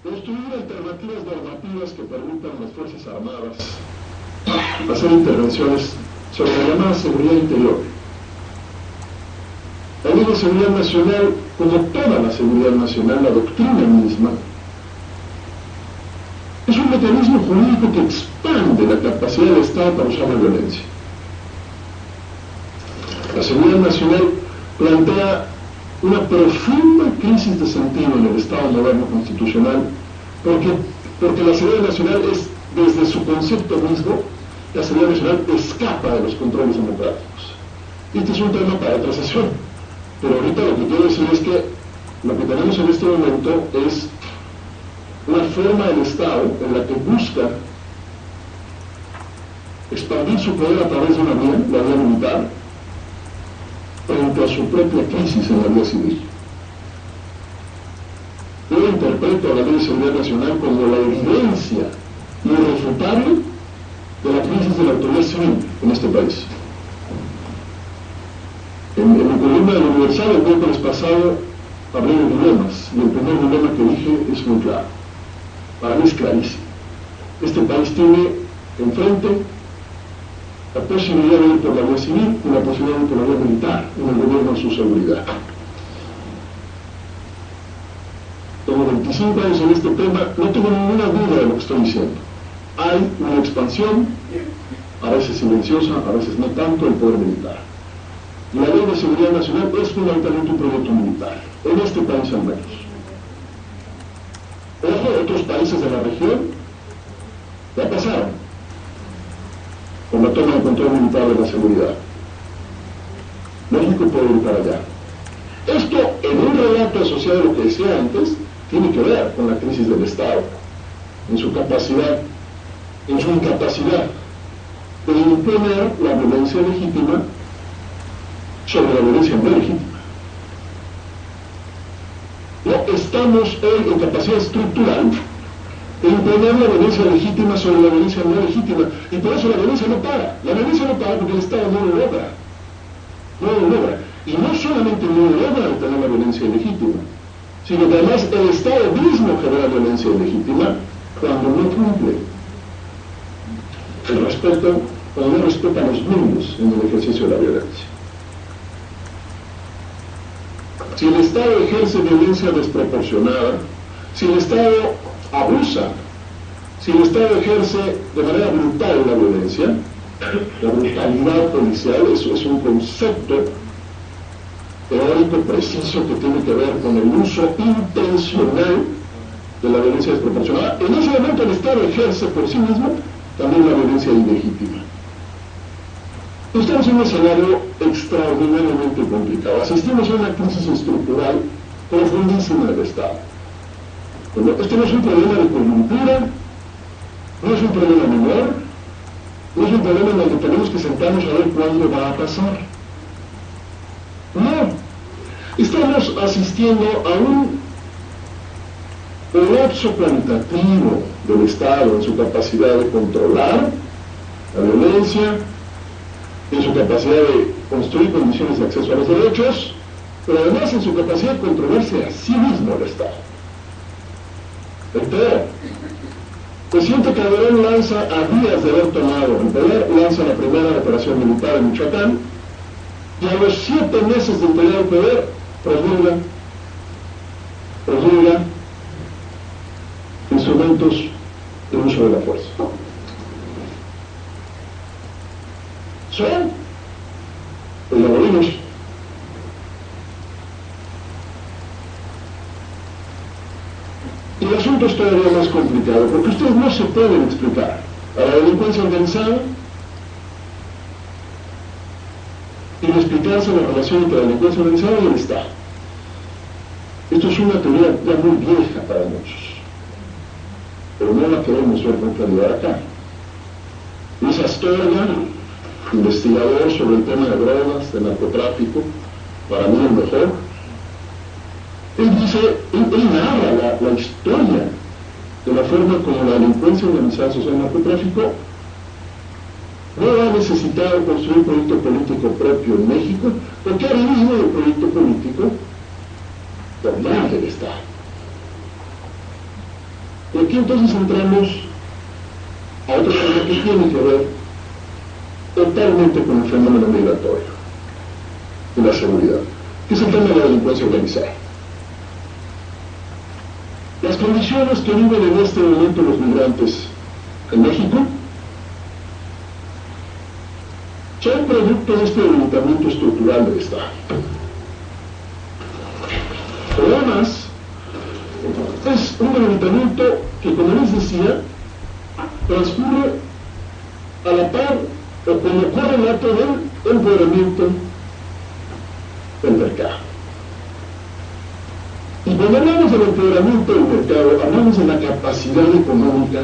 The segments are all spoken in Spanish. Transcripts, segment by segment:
Construir alternativas normativas que permitan a las Fuerzas Armadas hacer intervenciones sobre la llamada seguridad interior. La Ley de Seguridad Nacional, como toda la seguridad nacional, la doctrina misma, es un mecanismo jurídico que expande la capacidad del Estado para usar la violencia. La seguridad nacional plantea una profunda crisis de sentido en el Estado moderno constitucional, porque la seguridad nacional es, desde su concepto mismo, la seguridad nacional escapa de los controles democráticos. Este es un tema para otra sesión, pero ahorita lo que quiero decir es que lo que tenemos en este momento es una forma del Estado en la que busca expandir su poder a través de una vía, la vía militar, frente a su propia crisis en la vía civil. Yo interpreto a la Ley de Seguridad Nacional como la evidencia irrefutable de la crisis de la autoridad civil en este país. En mi columna del Universal el miércoles pasado hablé de dilemas, y el primer dilema que dije es muy claro. Para mí es clarísimo. Este país tiene enfrente la posibilidad de ir por la vía civil y la posibilidad de ir por la vía militar en el gobierno de su seguridad. Tengo 25 años en este tema, no tengo ninguna duda de lo que estoy diciendo. Hay una expansión, a veces silenciosa, a veces no tanto, del poder militar. Y la Ley de Seguridad Nacional es fundamentalmente un proyecto militar, en este país al menos. Ojo, otros países de la región ya pasaron con la toma de control militar de la seguridad. México puede ir para allá. Esto, en un relato asociado a lo que decía antes, tiene que ver con la crisis del Estado, en su capacidad, en su incapacidad de imponer la violencia legítima sobre la violencia no legítima. No estamos hoy en capacidad estructural de imponer la violencia legítima sobre la violencia no legítima, y por eso la violencia no para. La violencia no para porque el Estado no lo logra. No lo logra. Y no solamente no logra detener la violencia ilegítima, sino que además el Estado mismo genera violencia ilegítima cuando no cumple el respeto, cuando no respeta a los niños en el ejercicio de la violencia. Si el Estado ejerce violencia desproporcionada, si el Estado abusa, si el Estado ejerce de manera brutal la violencia, la brutalidad policial, eso es un concepto teórico preciso que tiene que ver con el uso intencional de la violencia desproporcionada. En ese momento el Estado ejerce por sí mismo también la violencia ilegítima. Estamos en un escenario extraordinariamente complicado. Asistimos a una crisis estructural profundísima del Estado. Bueno, este no es un problema de coyuntura, no es un problema menor, no es un problema en el que tenemos que sentarnos a ver cuándo va a pasar. No, estamos asistiendo a un colapso cualitativo del Estado en su capacidad de controlar la violencia, en su capacidad de construir condiciones de acceso a los derechos, pero además en su capacidad de controlarse a sí mismo el Estado. El presidente Calderón lanza, a días de haber tomado el poder, lanza la primera operación militar en Michoacán, y a los 7 meses de entregar el poder, promulga instrumentos de uso de la fuerza. Son los laborinos. Y el asunto es todavía más complicado, porque ustedes no se pueden explicar a la delincuencia organizada y explicarse la relación entre la delincuencia organizada y el Estado. Esto es una teoría ya muy vieja para muchos, pero no la queremos ver con claridad acá. Luis Astorga, investigador sobre el tema de drogas, de narcotráfico, para mí el mejor, él narra la historia de la forma como la delincuencia organizada asociada al narcotráfico no ha necesitado construir un proyecto político propio en México, porque ha vivido el proyecto político por más del Estado. Y aquí entonces entramos a otro tema que tiene que ver totalmente con el fenómeno migratorio y la seguridad, que es el tema de la delincuencia organizada. Las condiciones que viven en este momento los migrantes en México son producto de este debilitamiento estructural del Estado. Pero además, es un debilitamiento que, como les decía, transcurre a la par o como correlato del empoderamiento del mercado. Y cuando hablamos del empoderamiento del mercado, hablamos de la capacidad económica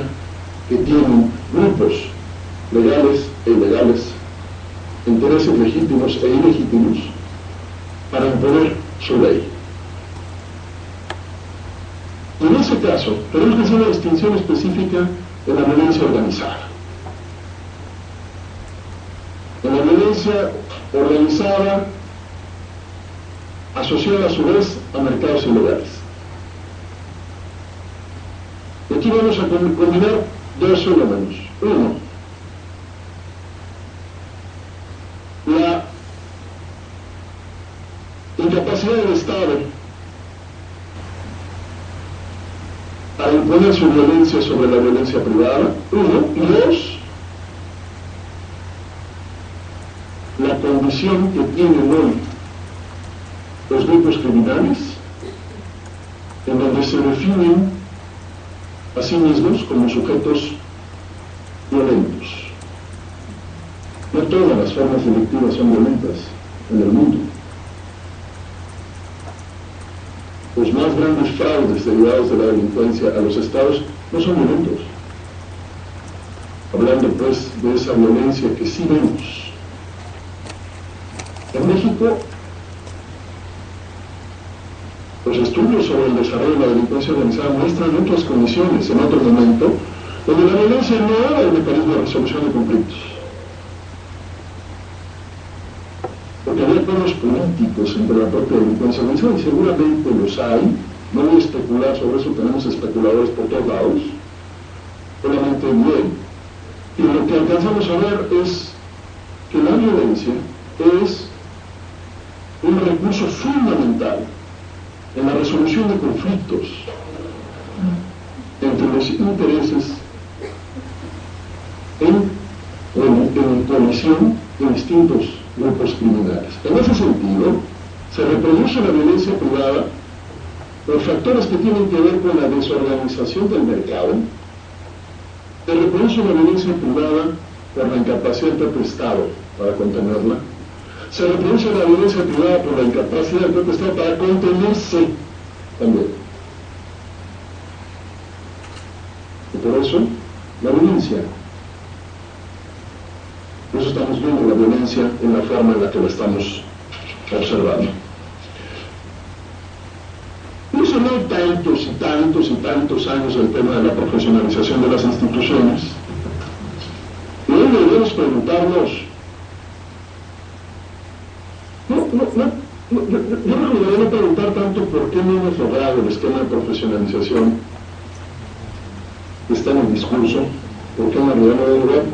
que tienen grupos legales e ilegales, intereses legítimos e ilegítimos, para imponer su ley. Y en ese caso, tenemos que hacer una distinción específica en la violencia organizada. En la violencia organizada asociada a su vez a mercados ilegales. Y aquí vamos a combinar dos fenómenos. Uno, la incapacidad del Estado para imponer su violencia sobre la violencia privada, uno, y dos, la condición que tienen hoy los grupos criminales, en donde se definen a sí mismos como sujetos violentos. No todas las formas delictivas son violentas en el mundo. Los más grandes fraudes derivados de la delincuencia a los estados no son violentos. Hablando pues de esa violencia que sí vemos. En México, los estudios sobre el desarrollo de la delincuencia organizada muestran otras condiciones en otro momento, donde la violencia no era el mecanismo de resolución de conflictos. Porque había acuerdos políticos entre la propia delincuencia organizada, y seguramente los hay. No voy a especular sobre eso, tenemos especuladores por todos lados, solamente bien. Y lo que alcanzamos a ver es que la violencia es un recurso fundamental en la resolución de conflictos entre los intereses en colisión de distintos grupos criminales. En ese sentido, se reproduce la violencia privada por factores que tienen que ver con la desorganización del mercado, se reproduce la violencia privada por la incapacidad del propio Estado para contenerla, se reproduce la violencia privada por la incapacidad del propio Estado para contenerse también. Y por eso, la violencia. Por eso estamos viendo la violencia en la forma en la que la estamos observando. Hemos hablado tantos y tantos y tantos años del tema de la profesionalización de las instituciones. Y hoy debemos preguntarnos, yo recomendaría no preguntar tanto por qué no hemos logrado el esquema de profesionalización que está en el discurso, por qué en la realidad no hemos logrado,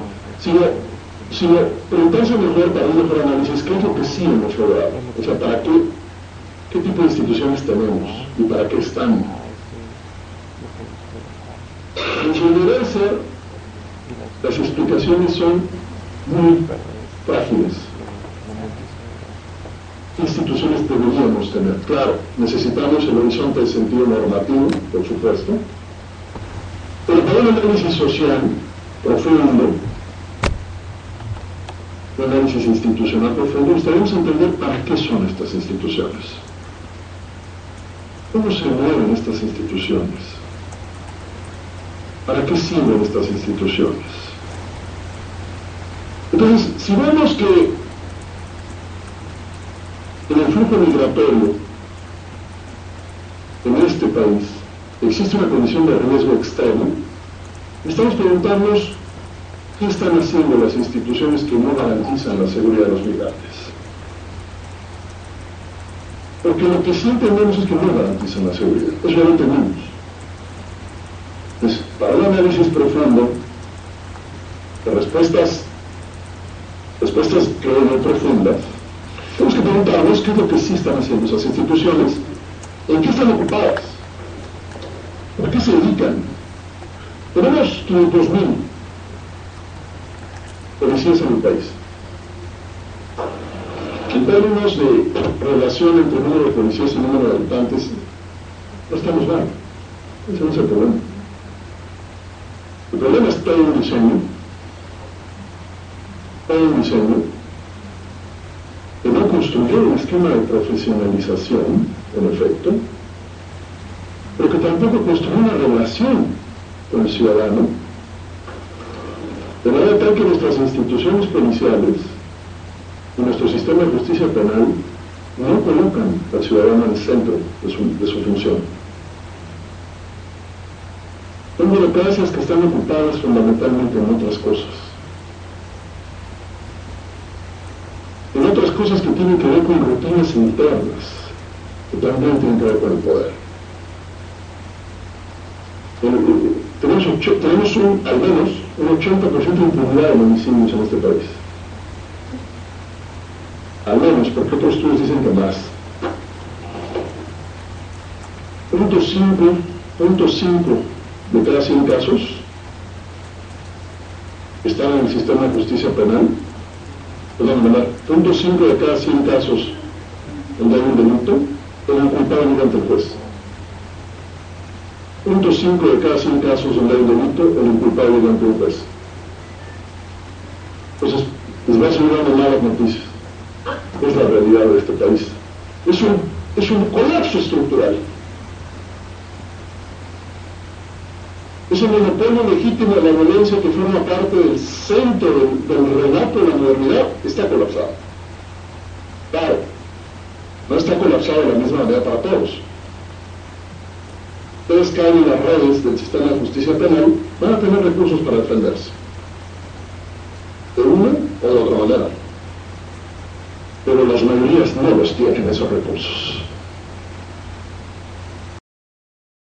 sino preguntarse mejor para un mejor análisis qué es lo que sí hemos logrado, o sea, para qué tipo de instituciones tenemos y para qué están. En su deber ser, las explicaciones son muy frágiles. ¿Qué instituciones deberíamos tener? Claro, necesitamos el horizonte de sentido normativo, por supuesto, pero para un análisis social profundo, un análisis institucional profundo, necesitamos entender para qué son estas instituciones. ¿Cómo se mueven estas instituciones? ¿Para qué sirven estas instituciones? Entonces, si vemos que en el flujo migratorio en este país existe una condición de riesgo extremo, estamos preguntándonos qué están haciendo las instituciones que no garantizan la seguridad de los migrantes. Porque lo que sí entendemos es que no garantizan la seguridad, eso ya lo entendemos. Pues, para un análisis profundo, de respuestas creo yo profundas, tenemos que preguntarnos qué es lo que sí están haciendo esas instituciones, en qué están ocupadas, a qué se dedican. Tenemos 500.000 policías en el país. En términos de relación entre el número de policías y el número de habitantes, no estamos mal. Ese no es el problema. El problema está en un diseño, que no construyó un esquema de profesionalización, en efecto, pero que tampoco construyó una relación con el ciudadano, de manera tal que nuestras instituciones policiales y nuestro sistema de justicia penal no colocan al ciudadano en el centro de su función. Son burocracias que están ocupadas fundamentalmente en otras cosas. En otras cosas que tienen que ver con rutinas internas, que también tienen que ver con el poder. Tenemos al menos un 80% de impunidad de homicidios en este país. Al menos, porque otros estudios dicen que más. 0.5 de cada 100 casos están en el sistema de justicia penal. Perdón, 0.5 de cada 100 casos donde hay un delito, el inculpable ante el juez. 0.5 de cada 100 casos donde hay un delito, el inculpable ante un juez. Entonces, les va a seguir dando malas noticias. Es la realidad de este país. Es un colapso estructural. Es un monopolio legítimo de la violencia que forma parte del centro del relato de la modernidad, está colapsado. Claro, no está colapsado de la misma manera para todos. Ustedes caen en las redes del sistema de justicia penal, van a tener recursos para defenderse. De una o de otra manera. Pero las mayorías no los tienen esos recursos.